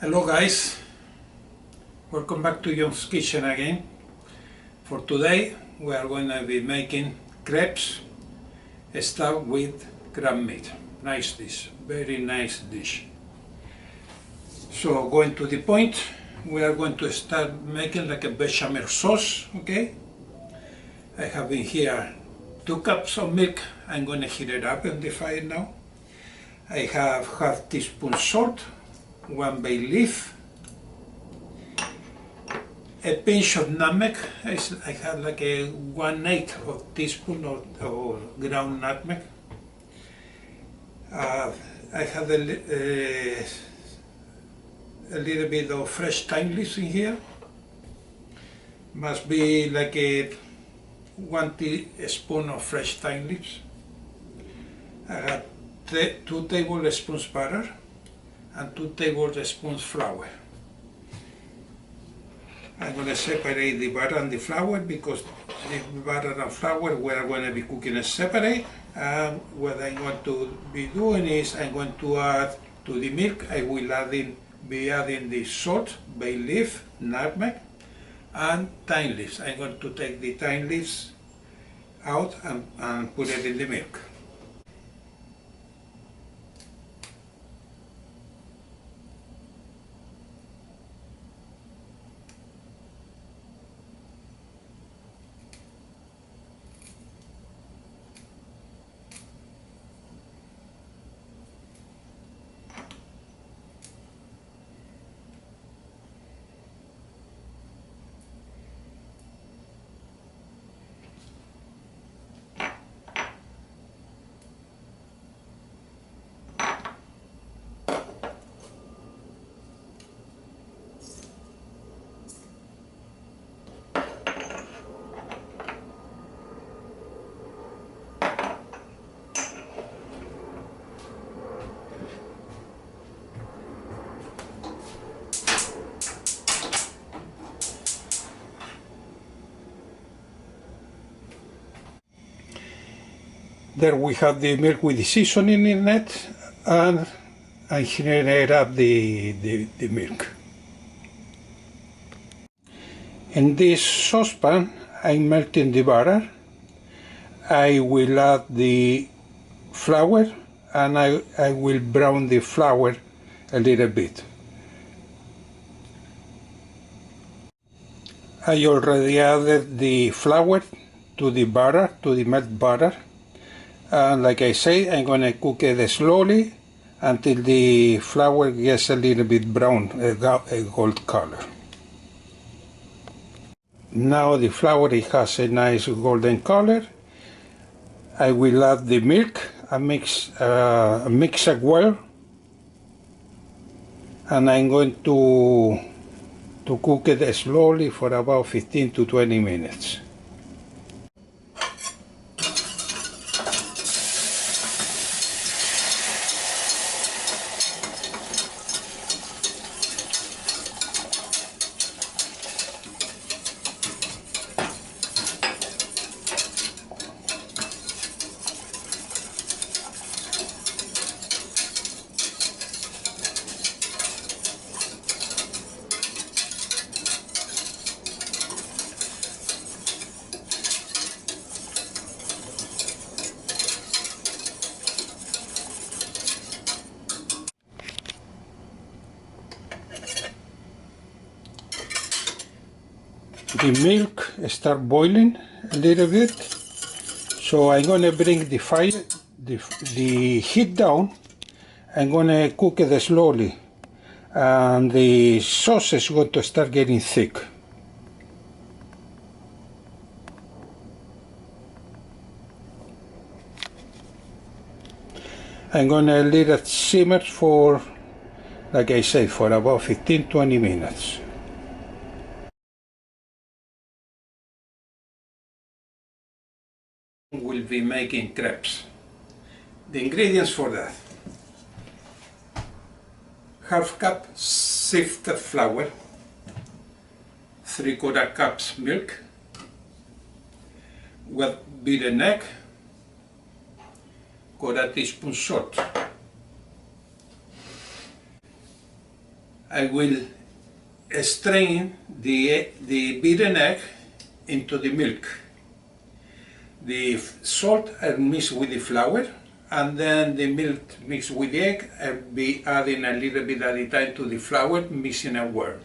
Hello guys, welcome back to John's Kitchen again. For today we are going to be making crepes stuffed with crab meat. Nice dish, very nice dish. So going to the point, we are going to start making like a bechamel sauce, okay? I have in here 2 cups of milk. I'm going to heat it up on the fire now. I have half teaspoon salt, 1 bay leaf, a pinch of nutmeg. I have like a 1/8 of teaspoon of ground nutmeg. I have a little bit of fresh thyme leaves in here. Must be like a 1 teaspoon of fresh thyme leaves. I have 2 tablespoons butter and 2 tablespoons flour. I'm going to separate the butter and the flour because the butter and flour we are going to be cooking it separate. And what I'm going to be doing is I'm going to add to the milk. I will be adding the salt, bay leaf, nutmeg, and thyme leaves. I'm going to take the thyme leaves out and put it in the milk. There we have the milk with the seasoning in it, and I'm heating up the milk. In this saucepan, I'm melting the butter. I will add the flour, and I will brown the flour a little bit. I already added the flour to the butter, to the melted butter. And like I say, I'm going to cook it slowly until the flour gets a little bit brown, a gold color. Now the flour has a nice golden color. I will add the milk and mix it well. And I'm going to cook it slowly for about 15 to 20 minutes. The milk start boiling a little bit, so I'm going to bring the fire, the heat down. I'm going to cook it slowly, and the sauce is going to start getting thick. I'm going to let it simmer for, like I said, for about 15-20 minutes. We'll be making crepes. The ingredients for that: half cup sifted flour, 3/4 cups milk, 1 beaten egg, 1/4 teaspoon salt, I will strain the beaten egg into the milk. The salt I mix with the flour, and then the milk mixed with the egg. I'll be adding a little bit at a time to the flour, mixing it well.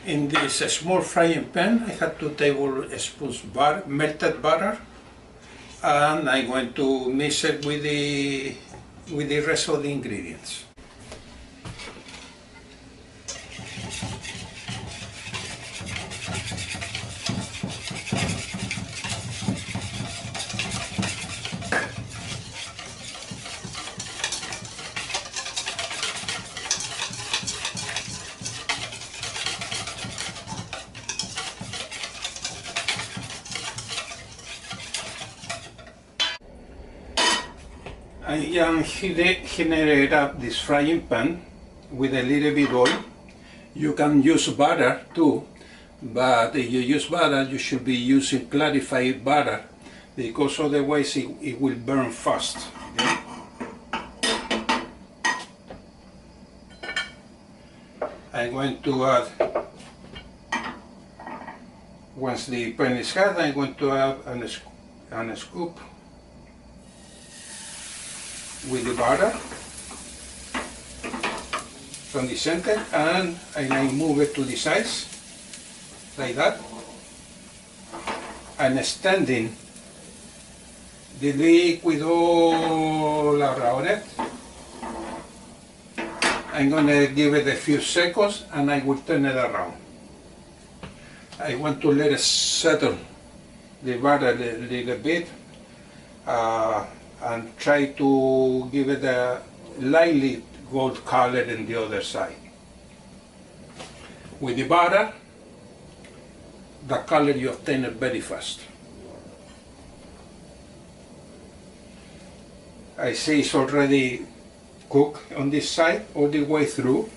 In this small frying pan, I have 2 tablespoons melted butter, and I'm going to mix it with the rest of the ingredients. I am heating up this frying pan with a little bit oil. You can use butter too, but if you use butter, you should be using clarified butter, because otherwise it will burn fast. Okay? I'm going to add, once the pan is hot, I'm going to add a scoop with the butter from the center, and I move it to the sides like that, and extending the liquid all around it. I'm going to give it a few seconds and I will turn it around. I want to let it settle the butter a little bit, and try to give it a lightly gold color in the other side. With the butter, the color you obtain it very fast. I see it's already cooked on this side all the way through,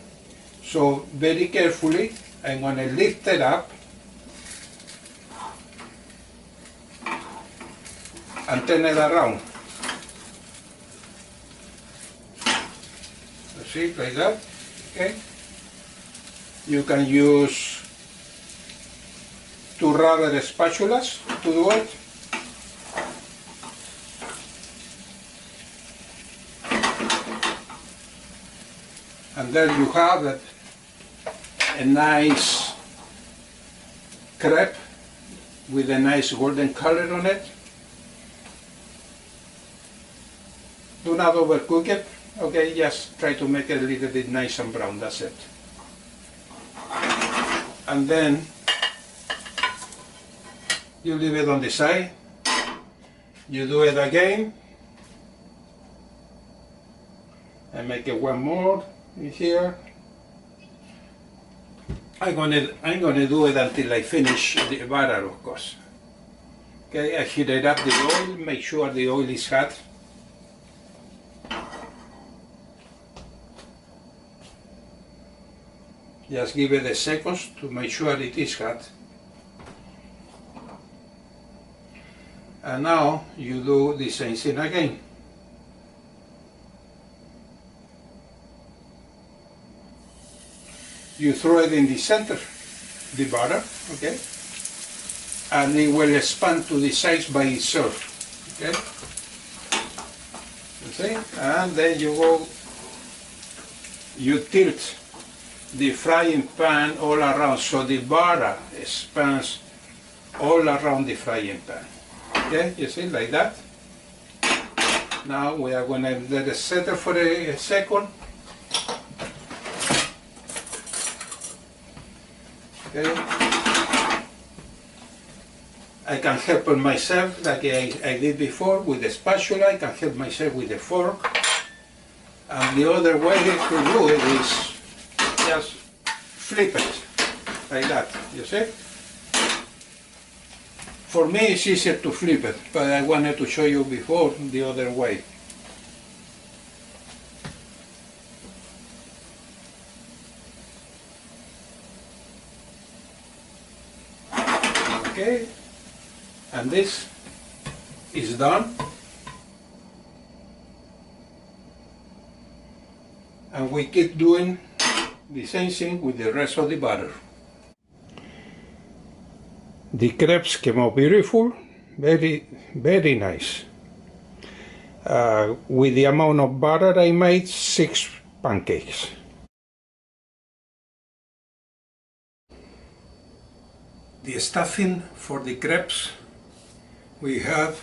so very carefully I'm going to lift it up and turn it around. See, like that, okay? You can use 2 rubber spatulas to do it. And there you have it, a nice crepe with a nice golden color on it. Do not overcook it. Okay, just try to make it a little bit nice and brown, that's it. And then you leave it on the side, you do it again, and make it one more in here. I'm gonna do it until I finish the butter, of course. Okay, I heated up the oil, make sure the oil is hot. Just give it a second to make sure it is hot. And now you do the same thing again. You throw it in the center, the butter, okay? And it will expand to the sides by itself, okay? You see? And then you tilt the frying pan all around so the butter expands all around the frying pan. Okay, you see, like that. Now we are going to let it settle for a second. Okay. I can help myself like I did before with the spatula. I can help myself with the fork. And the other way to do it is just flip it like that, you see? For me it's easier to flip it, but I wanted to show you before the other way. Okay, and this is done. And we keep doing the same thing with the rest of the butter. The crepes came out beautiful, very nice. With the amount of butter I made 6 pancakes. The stuffing for the crepes, we have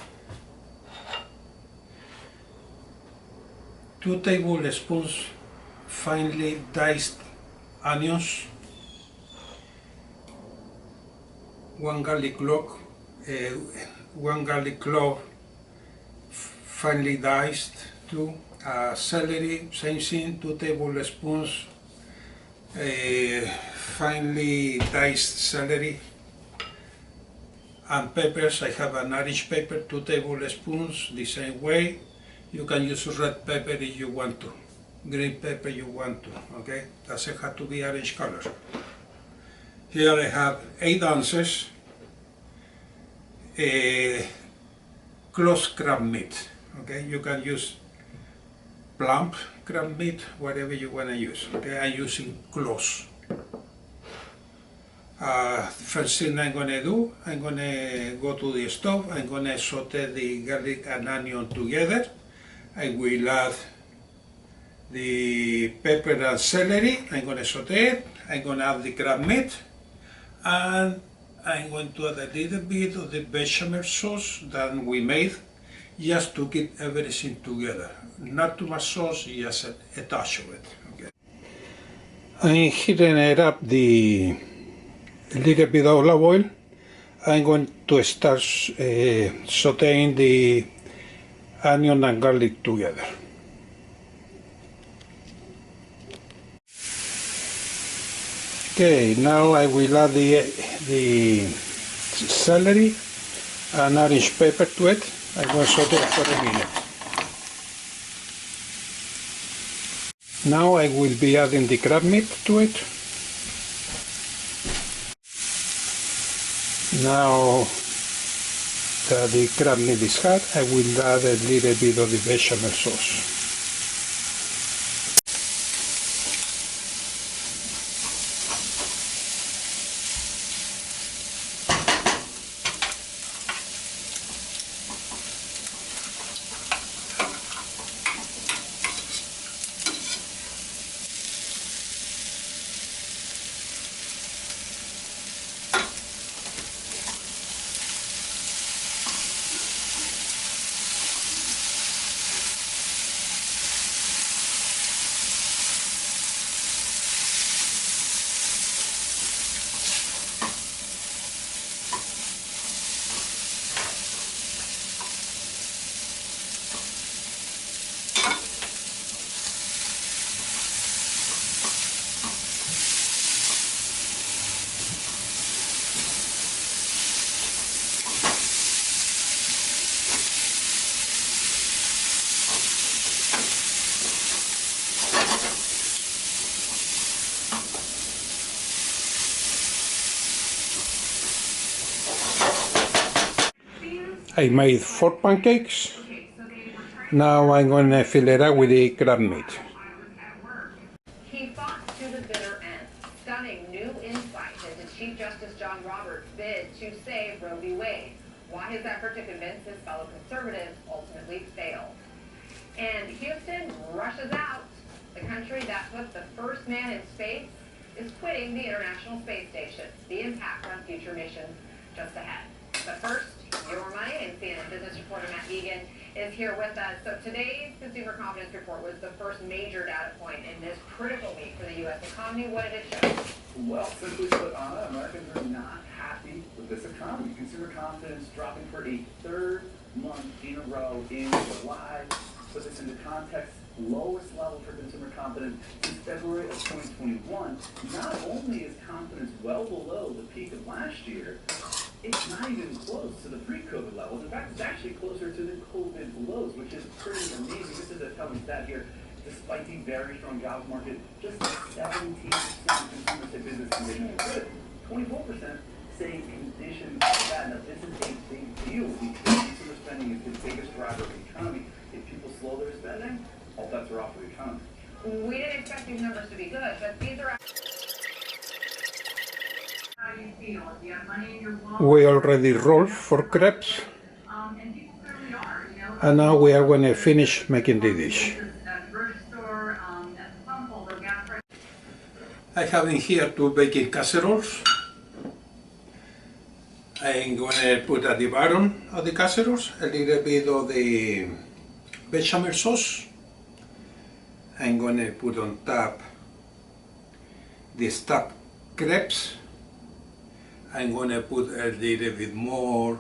2 tablespoons finely diced onions, 1 garlic clove, finely diced, 2 celery, same thing, 2 tablespoons finely diced celery, and peppers. I have an Irish pepper, 2 tablespoons, the same way. You can use red pepper if you want to, green pepper you want to, okay? Doesn't have to be orange color. Here I have 8 ounces closed crab meat, okay? You can use plump crab meat, whatever you want to use, okay? I'm using closed. First thing I'm going to do, I'm going to go to the stove, I'm going to saute the garlic and onion together. I will add the pepper and celery, I'm going to saute it, I'm going to add the crab meat, and I'm going to add a little bit of the bechamel sauce that we made, just to keep everything together. Not too much sauce, just a touch of it. Okay. I'm heating it up the little bit of olive oil. I'm going to start sauteing the onion and garlic together. Okay, now I will add the celery and orange pepper to it. I'm going to saute it for a minute. Now I will be adding the crab meat to it. Now that the crab meat is hot, I will add a little bit of the bechamel sauce. I made 4 pancakes. Now I'm going to fill it up with the crab meat. He fought to the bitter end, stunning new insight into Chief Justice John Roberts' bid to save Roe v. Wade, why his effort to convince his fellow conservatives ultimately failed. And Houston rushes out. The country that put the first man in space is quitting the International Space Station. The impact on future missions just ahead. But first, your money, and CNN business reporter Matt Egan is here with us. So today's consumer confidence report was the first major data point in this critical week for the U.S. economy. What did it show? Well, simply put, Anna, Americans are not happy with this economy. Consumer confidence dropping for a third month in a row in July. Put this into context, lowest level for consumer confidence since February of 2021. Not only is confidence well below the peak of last year, it's not even close to the pre-COVID levels. In fact, it's actually closer to the COVID lows, which is pretty amazing. This is a telling stat here. Despite the very strong jobs market, just 17% of consumers say business conditions are good. 24% say conditions are bad. Now, this is a big deal because consumer spending is the biggest driver of the economy. If people slow their spending, all bets are off for the economy. We didn't expect these numbers to be good, but these are... How do you feel? Do you have money in your wallet? We already rolled for crepes. And people clearly are, you know. And now we are going to finish making the dish. At the grocery store, at the pump, although gas prices... I have in here 2 baking casseroles. I'm going to put at the bottom of the casseroles a little bit of the bechamel sauce. I'm going to put on top the stuffed crepes. I'm going to put a little bit more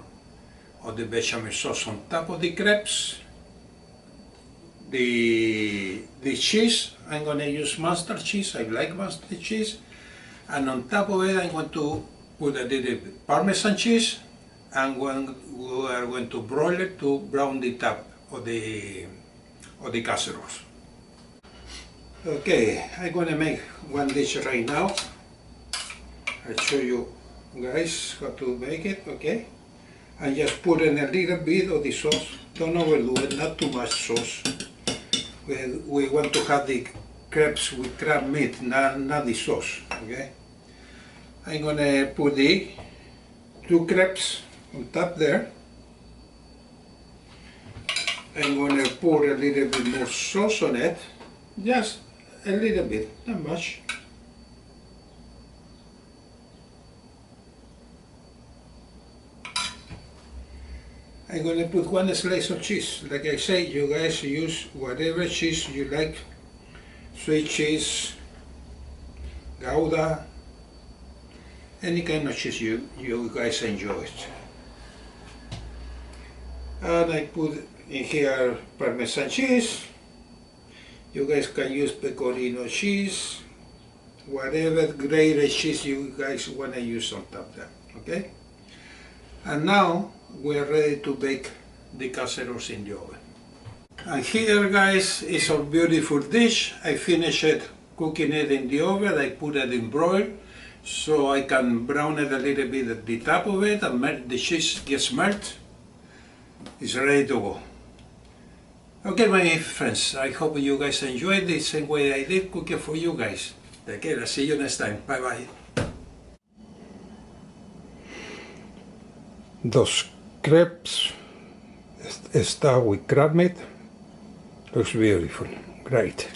of the bechamel sauce on top of the crepes. The cheese, I'm going to use mustard cheese. I like mustard cheese. And on top of it, I'm going to put a little bit Parmesan cheese. And we are going to broil it to brown the top of the casseroles. Okay, I'm going to make one dish right now. I'll show you guys how to make it, okay? And just put in a little bit of the sauce. Don't overdo it, not too much sauce. We want to have the crepes with crab meat, not the sauce, okay? I'm going to put the 2 crepes on top there. I'm going to pour a little bit more sauce on it, just a little bit, not much. I'm going to put 1 slice of cheese. Like I say, you guys use whatever cheese you like. Sweet cheese, Gouda, any kind of cheese you guys enjoy it. And I put in here Parmesan cheese. You guys can use pecorino cheese, whatever grated cheese you guys want to use on top there, okay? And now we are ready to bake the casseroles in the oven. And here, guys, is our beautiful dish. I finished cooking it in the oven. I put it in broil so I can brown it a little bit at the top of it and the cheese gets melted. It's ready to go. Okay, my friends, I hope you guys enjoyed the same way I did cooking for you guys. Take care, I'll see you next time. Bye bye. Those crepes stuffed with crab meat looks beautiful. Great.